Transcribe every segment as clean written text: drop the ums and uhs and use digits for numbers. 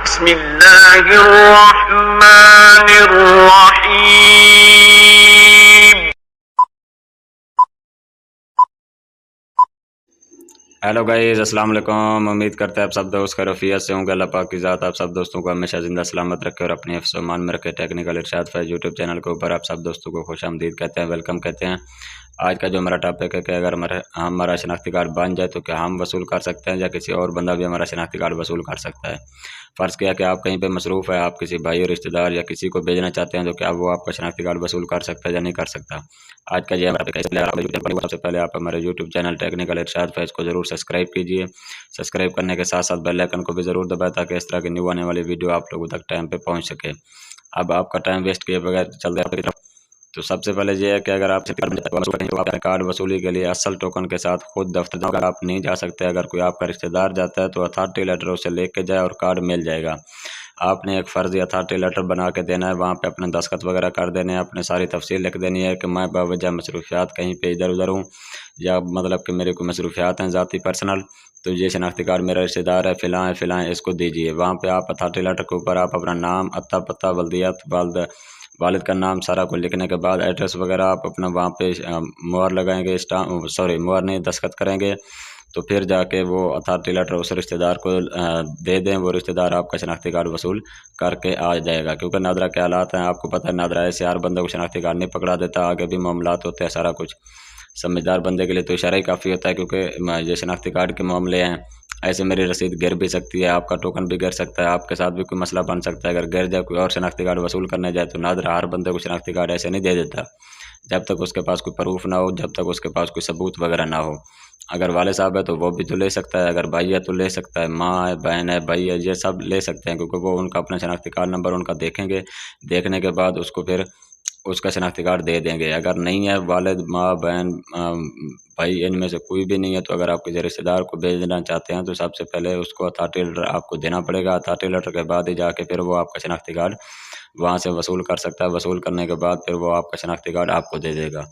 बिस्मिल्लाहिर्रहमानिर्रहीम। Hello guys, अस्सलाम वालेकुम। उम्मीद करते हैं आप सब दोस्त खैरियत से होंगे। अल्लाह पाक की ज़ात आप सब दोस्तों को हमेशा जिंदा सलामत रखे और अपने हिफ्ज़ मान में रखे। टेक्निकल इरशाद फैज़ यूट्यूब चैनल के ऊपर आप सब दोस्तों को खुशामदीद कहते हैं, वेलकम कहते हैं। आज का जो हमारा टॉपिक है कि अगर हमारा शनाख्ती कार्ड बन जाए तो क्या हम वसूल कर सकते हैं या किसी और बंदा भी हमारा शनाख्ती कार्ड वसूल कर सकता है। फ़र्ज़ किया कि आप कहीं पे मसरूफ़ है, आप किसी भाई रिश्तेदार या किसी को भेजना चाहते हैं तो क्या वो आपका शनाख्ती कार्ड वसूल कर सकता है या नहीं कर सकता। आज का ये हमारा टॉपिक है। सबसे पहले आप हमारे यूट्यूब चैनल टेक्निकल इरशाद फैज़ को ज़रूर सब्सक्राइब कीजिए। सब्सक्राइब करने के साथ साथ बेल आइकन को भी ज़रूर दबाएं ताकि इस तरह की न्यू आने वाली वीडियो आप लोगों तक टाइम पे पहुंच सके। अब आपका टाइम वेस्ट किए बगैर चल रहे हैं। तो सबसे पहले ये है कि अगर आप कार्ड वसूली के लिए असल टोकन के साथ खुद दफ्तर अगर आप नहीं जा सकते, अगर कोई आपका रिश्तेदार जाता है तो अथॉरिटी लेटर उसे लेके जाए और कार्ड मिल जाएगा। आपने एक फ़र्ज़ी अथॉरिटी लेटर बना के देना है, वहाँ पे अपने दस्तखत वगैरह कर देने हैं, अपने सारी तफसील लिख देनी है कि मैं बावजह मसरूफियात कहीं पे इधर उधर हूँ या मतलब कि मेरे कोई मसरूफियात हैं ज़ाती पर्सनल, तो ये शनाख्ती कार्ड मेरा रिश्तेदार है फ़िलाँ इसको दीजिए। वहाँ पे आप अथॉरिटी लेटर के ऊपर आप अपना नाम, अता पता, वल्दियत, वालिद का नाम सारा कुछ लिखने के बाद एड्रेस वगैरह आप अपना वहाँ पे मुहर लगाएंगे, मुहर नहीं, दस्तखत करेंगे। तो फिर जाके वो अथॉरिटी लेटर उस रिश्तेदार को दे दें, वो रिश्तेदार आपका शनाख्ती कार्ड वसूल करके आ जाएगा। क्योंकि नादरा के हालात हैं, आपको पता है, नादरा ऐसे हर बंदे को शनाख्ती कार्ड नहीं पकड़ा देता, आगे भी मामलात होते हैं सारा कुछ। समझदार बंदे के लिए तो इशारा ही काफ़ी होता है, क्योंकि ये शनाख्ती कार्ड के मामले हैं। ऐसे मेरी रसीद गिर भी सकती है, आपका टोकन भी गिर सकता है, आपके साथ भी कोई मसला बन सकता है। अगर गिर जाए कोई और शनाख्ती कार्ड वसूल करने जाए तो नादरा हर बंदे को शनाख्ती कार्ड ऐसे नहीं दे देता जब तक उसके पास कोई प्रूफ ना हो, जब तक उसके पास कोई सबूत वगैरह ना हो। अगर वाले साहब है तो वो भी तो ले सकता है, अगर भाई है तो ले सकता है, माँ है, बहन है, भाई है, ये सब ले सकते हैं, क्योंकि वो उनका अपना शनाख्ती कार्ड नंबर उनका देखेंगे। देखने के बाद उसको फिर उसका शनाख्ती कार्ड दे देंगे। अगर नहीं है, वालिद, माँ, बहन, भाई, इनमें से कोई भी नहीं है, तो अगर आप किसी रिश्तेदार को भेज देना चाहते हैं तो सबसे पहले उसको अथॉरिटी लेटर आपको देना पड़ेगा। अथॉरिटी लेटर के बाद ही जाके फिर वो आपका शनाख्ती कार्ड वहाँ से वसूल कर सकता है। वसूल करने के बाद फिर वो आपका शनाख्ती कार्ड आपको दे देगा।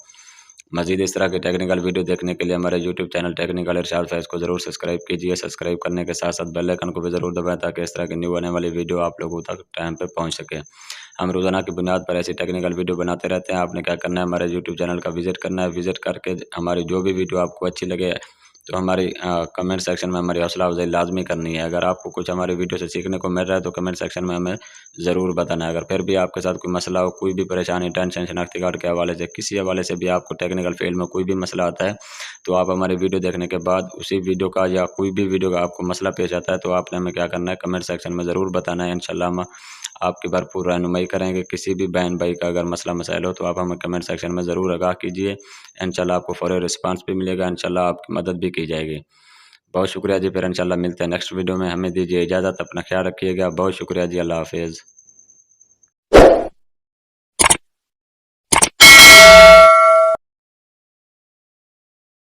मज़ीद इस तरह की टेक्निकल वीडियो देखने के लिए हमारे यूट्यूब चैनल टेक्निकल इरशाद फैज़ को ज़रूर सब्सक्राइब कीजिए। सब्सक्राइब करने के साथ साथ बेल आइकन को भी ज़रूर दबाएं ताकि इस तरह की न्यू आने वाली वीडियो आप लोगों तक टाइम पे पहुंच सके। हम रोज़ाना की बुनियाद पर ऐसी टेक्निकल वीडियो बनाते रहते हैं। आपने क्या करना है, हमारे यूट्यूब चैनल का विजिट करना है। विजिट करके हमारी जो भी वीडियो आपको अच्छी लगे तो हमारी कमेंट सेक्शन में हमारी हौसला अफजाई लाजमी करनी है। अगर आपको कुछ हमारी वीडियो से सीखने को मिल रहा है तो कमेंट सेक्शन में हमें ज़रूर बताना है। अगर फिर भी आपके साथ कोई मसला हो, कोई भी परेशानी, टेंशन, शनाख्ती कार्ड के हवाले से, किसी हवाले से भी आपको टेक्निकल फील्ड में कोई भी मसला आता है, तो आप हमारी वीडियो देखने के बाद उसी वीडियो का या कोई भी वीडियो का आपको मसला पेश आता है तो आपने हमें क्या करना है, कमेंट सेक्शन में ज़रूर बताना है। इंशाल्लाह हम आपकी भरपूर रहनुमाई करेंगे। किसी भी बहन भाई का अगर मसला मसाइल हो तो आप हमें कमेंट सेक्शन में ज़रूर आगाह कीजिए। इंशाल्लाह आपको फ़ौरी रिस्पांस भी मिलेगा, इंशाल्लाह आपकी मदद भी की जाएगी। बहुत शुक्रिया जी। फिर इंशाल्लाह मिलते हैं नेक्स्ट वीडियो में। हमें दीजिए इजाज़त, अपना ख्याल रखिएगा। बहुत शुक्रिया जी। अल्लाह हाफिज़।